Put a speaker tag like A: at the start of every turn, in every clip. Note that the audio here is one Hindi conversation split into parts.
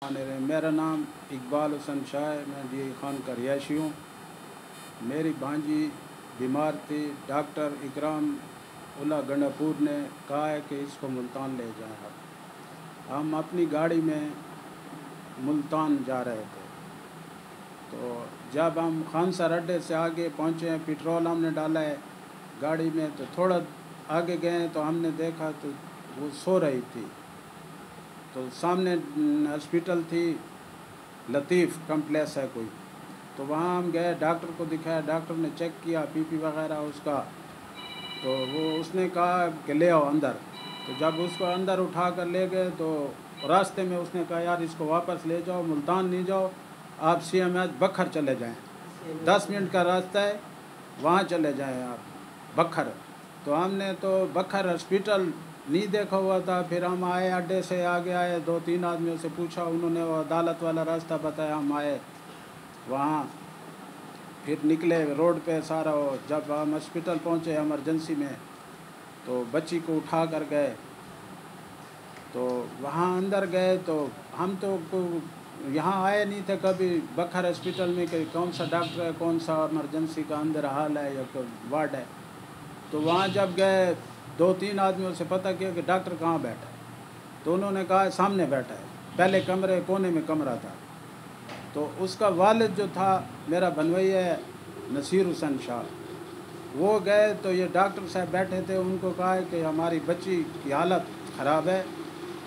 A: मेरा नाम इकबाल हुसैन शाह है। मैं डी खान का रिहायशी हूँ। मेरी भांजी बीमार थी। डॉक्टर इकराम उल्ला गंडापुर ने कहा है कि इसको मुल्तान ले जाएं। हम अपनी गाड़ी में मुल्तान जा रहे थे, तो जब हम खानसर अड्डे से आगे पहुँचे हैं, पेट्रोल हमने डाला है गाड़ी में, तो थोड़ा आगे गए तो हमने देखा तो वो सो रही थी। तो सामने हॉस्पिटल थी, लतीफ़ कम्प्लेक्स है कोई, तो वहाँ हम गए, डॉक्टर को दिखाया। डॉक्टर ने चेक किया बीपी वगैरह उसका, तो वो उसने कहा कि ले आओ अंदर। तो जब उसको अंदर उठा कर ले गए तो रास्ते में उसने कहा यार इसको वापस ले जाओ, मुल्तान नहीं जाओ, आप CMH बखर चले जाएं, 10 मिनट का रास्ता है, वहाँ चले जाएं आप बखर। तो हमने तो बखर हॉस्पिटल नहीं देखा हुआ था। फिर हम आए, अड्डे से आगे आए, 2-3 आदमियों से पूछा, उन्होंने वो अदालत वाला रास्ता बताया। हम आए वहाँ, फिर निकले रोड पे सारा। जब हम हॉस्पिटल पहुँचे इमरजेंसी में, तो बच्ची को उठा कर गए। तो वहाँ अंदर गए तो हम तो यहाँ आए नहीं थे कभी बखर हॉस्पिटल में कि कौन सा डॉक्टर है, कौन सा इमरजेंसी का अंदर हाल है या कोई वार्ड है। तो वहाँ जब गए, 2-3 आदमियों से पता किया कि डॉक्टर कहाँ बैठा है, तो उन्होंने कहा सामने बैठा है, पहले कमरे कोने में कमरा था। तो उसका वालिद जो था मेरा बनवैया है नसीर हुसैन शाह, वो गए तो ये डॉक्टर साहब बैठे थे। उनको कहा है कि हमारी बच्ची की हालत ख़राब है,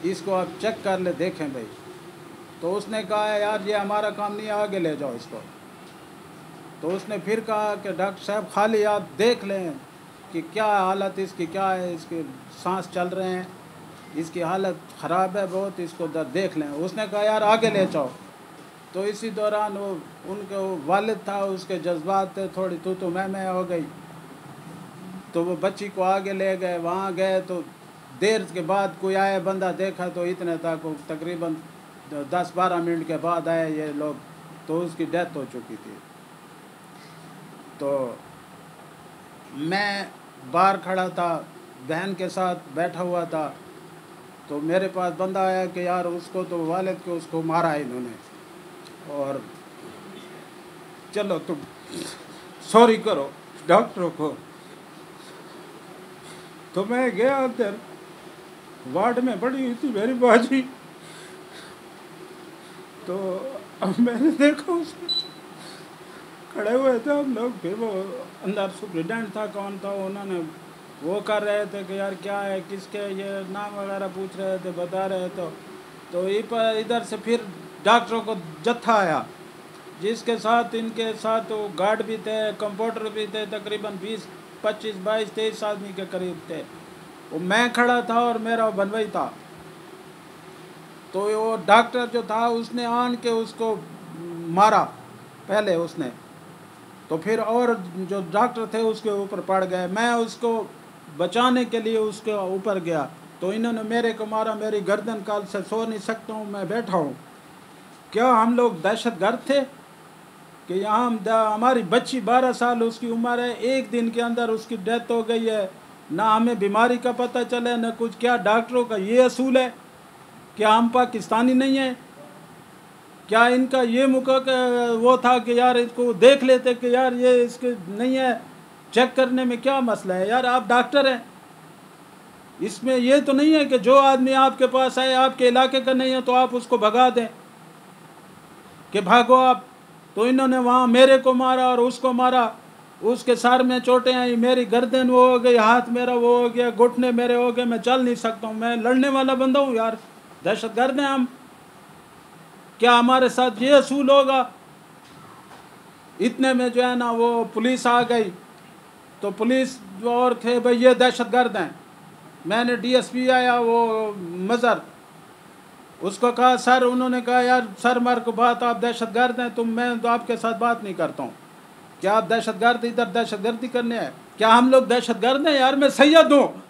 A: इसको आप चेक कर ले, देखें भाई। तो उसने कहा है यार ये हमारा काम नहीं है, आगे ले जाओ इसको। तो उसने फिर कहा कि डॉक्टर साहब खाली आप देख लें कि क्या हालत इसकी क्या है, इसके सांस चल रहे हैं, इसकी हालत ख़राब है बहुत, इसको देख लें। उसने कहा यार आगे ले जाओ। तो इसी दौरान वो उनके वालिद था, उसके जज्बात थे, थोड़ी तू मैं हो गई। तो वो बच्ची को आगे ले गए। वहाँ गए तो देर के बाद कोई आया बंदा, देखा तो इतने तक तकरीबन 10-12 मिनट के बाद आए ये लोग, तो उसकी डेथ हो चुकी थी। तो मैं बाहर खड़ा था, बहन के साथ बैठा हुआ था, तो मेरे पास बंदा आया कि यार उसको तो वालिद को उसको मारा है इन्होंने, और चलो तुम सॉरी करो डॉक्टरों को। तो मैं गया अंदर, वार्ड में पड़ी हुई थी मेरी बाजी। तो अब मैंने देखा उसको खड़े हुए थे हम लोग। फिर वो अंदर सुप्रिटेंडेंट था, कौन था, उन्होंने वो कर रहे थे कि यार क्या है, किसके, ये नाम वगैरह पूछ रहे थे, बता रहे। तो इधर से फिर डॉक्टरों को जत्था आया, जिसके साथ इनके साथ वो गार्ड भी थे, कंपाउंडर भी थे, तकरीबन 20-25-22-23 आदमी के करीब थे। वो मैं खड़ा था और मेरा बनवई था। तो वो डॉक्टर जो था उसने आन के उसको मारा पहले उसने, तो फिर और जो डॉक्टर थे उसके ऊपर पड़ गए। मैं उसको बचाने के लिए उसके ऊपर गया, तो इन्होंने मेरे को मारा, मेरी गर्दन काल से सो नहीं सकता हूँ, मैं बैठा हूँ। क्या हम लोग दहशतगर्द थे कि यहाँ हमारी बच्ची 12 साल उसकी उम्र है, एक दिन के अंदर उसकी डेथ हो गई है, ना हमें बीमारी का पता चले न कुछ। क्या डॉक्टरों का ये असूल है? क्या हम पाकिस्तानी नहीं हैं? क्या इनका ये वो था कि यार इसको देख लेते कि यार ये इसके नहीं है, चेक करने में क्या मसला है? यार आप डॉक्टर हैं, इसमें ये तो नहीं है कि जो आदमी आपके पास आए आपके इलाके का नहीं है तो आप उसको भगा दें कि भागो आप। तो इन्होंने वहाँ मेरे को मारा और उसको मारा, उसके सर में चोटें आई, मेरी गर्दन वो हो गई, हाथ मेरा वो हो गया, घुटने मेरे हो गए, मैं चल नहीं सकता हूँ। मैं लड़ने वाला बंदा हूँ यार, दहशतगर्द हैं हम? क्या हमारे साथ ये असूल होगा? इतने में जो है ना वो पुलिस आ गई। तो पुलिस और थे भाई ये दहशतगर्द हैं। मैंने DSP आया वो मज़र, उसको कहा सर, उन्होंने कहा यार सर मार को बात, आप दहशतगर्द हैं, मैं तो आपके साथ बात नहीं करता हूँ। क्या आप दहशतगर्द इधर दहशतगर्दी करने हैं? क्या हम लोग दहशतगर्द हैं? यार मैं सैयद हूँ।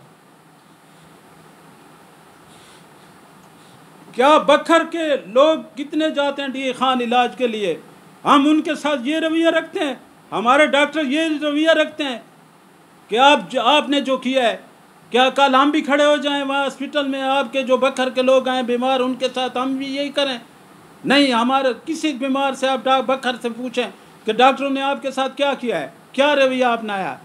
A: क्या बखर के लोग कितने जाते हैं डी खान इलाज के लिए, हम उनके साथ ये रवैया रखते हैं? हमारे डॉक्टर ये रवैया रखते हैं कि आपने जो किया है, क्या कल हम भी खड़े हो जाएं वहाँ हॉस्पिटल में, आपके जो बखर के लोग आए बीमार उनके साथ हम भी यही करें? नहीं, हमारे किसी बीमार से आप बखर से पूछें कि डॉक्टरों ने आपके साथ क्या किया है, क्या रवैया अपनाया।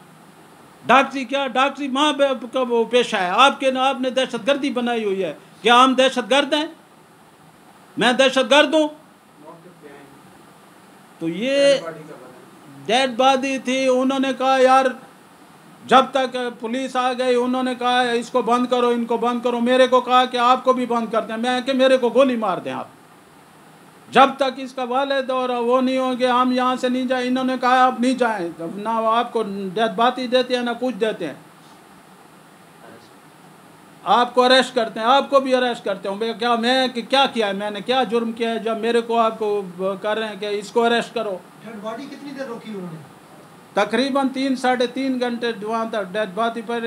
A: डॉक्टरी माँ बाप का वो पेशा है। आपने दहशतगर्दी बनाई हुई है। क्या हम दहशतगर्द हैं? मैं दहशतगर्द हूँ? तो ये डेड बॉडी थी। उन्होंने कहा यार जब तक पुलिस आ गई उन्होंने कहा इसको बंद करो, इनको बंद करो। मेरे को कहा कि आपको भी बंद कर दें। मैं कि मेरे को गोली मार दें आप, जब तक इसका वालिद और वो नहीं होंगे हम यहाँ से नहीं जाए। इन्होंने कहा आप नहीं जाएं, ना आपको डेड बॉडी देते हैं ना कुछ देते हैं, आपको अरेस्ट करते हैं, आपको भी अरेस्ट करते हैं। क्या मैं क्या किया है, मैंने क्या जुर्म किया है जब मेरे को आपको कर रहे हैं कि इसको अरेस्ट करो।
B: डेड बॉडी कितनी देर रोकी उन्होंने?
A: तकरीबन 3 साढ़े 3 घंटे वहाँ तक डेड बॉडी पर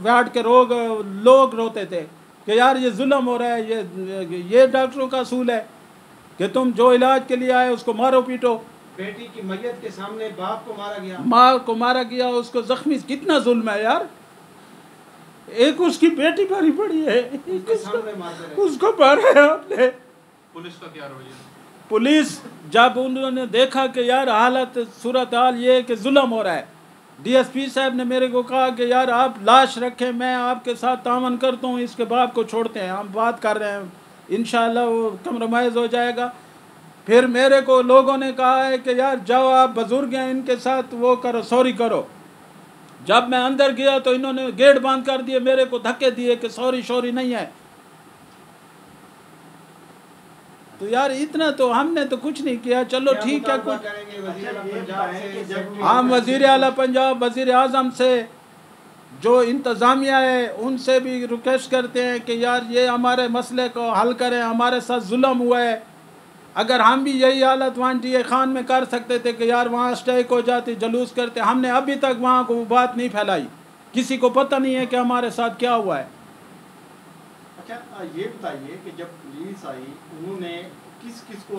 A: बैठ के लोग रोते थे कि यार ये जुल्म हो रहा है। ये डॉक्टरों का असूल है कि तुम जो इलाज के लिए आए उसको मारो पीटो।
B: बेटी की मैयत के सामने बाप को मारा गया,
A: माँ को मारा गया, उसको जख्मी। कितना जुल्म है यार। एक उसकी बेटी भरी पड़ी है, उसको मारा है आपने।
B: पुलिस का क्या रवैया?
A: पुलिस जब उन्होंने देखा कि यार हालत सूरत हाल ये कि जुल्म हो रहा है, डीएसपी साहब ने मेरे को कहा कि यार आप लाश रखें, मैं आपके साथ तामन करता हूँ, इसके बाप को छोड़ते हैं, हम बात कर रहे हैं, इंशाल्लाह वो कम्प्रोमाइज़ हो जाएगा। फिर मेरे को लोगों ने कहा है कि यार जाओ आप बुजुर्ग हैं इनके साथ वो करो, सॉरी करो। जब मैं अंदर गया तो इन्होंने गेट बंद कर दिए, मेरे को धक्के दिए कि सॉरी नहीं है। तो यार इतना तो हमने तो कुछ नहीं किया। चलो ठीक है, कुछ हम वज़ीर आला पंजाब, वज़ीर आज़म से जो इंतज़ामिया है उनसे भी रिक्वेस्ट करते हैं कि यार ये हमारे मसले को हल करें, हमारे साथ जुल्म हुआ है। अगर हम भी यही हालत वहाँ DA खान में कर सकते थे कि यार वहाँ स्ट्राइक हो जाती, जुलूस करते, हमने अभी तक वहाँ को बात नहीं फैलाई। किसी को पता नहीं है कि हमारे साथ क्या हुआ है।
B: अच्छा ये बताइए कि जब पुलिस आई उन्होंने किस किस को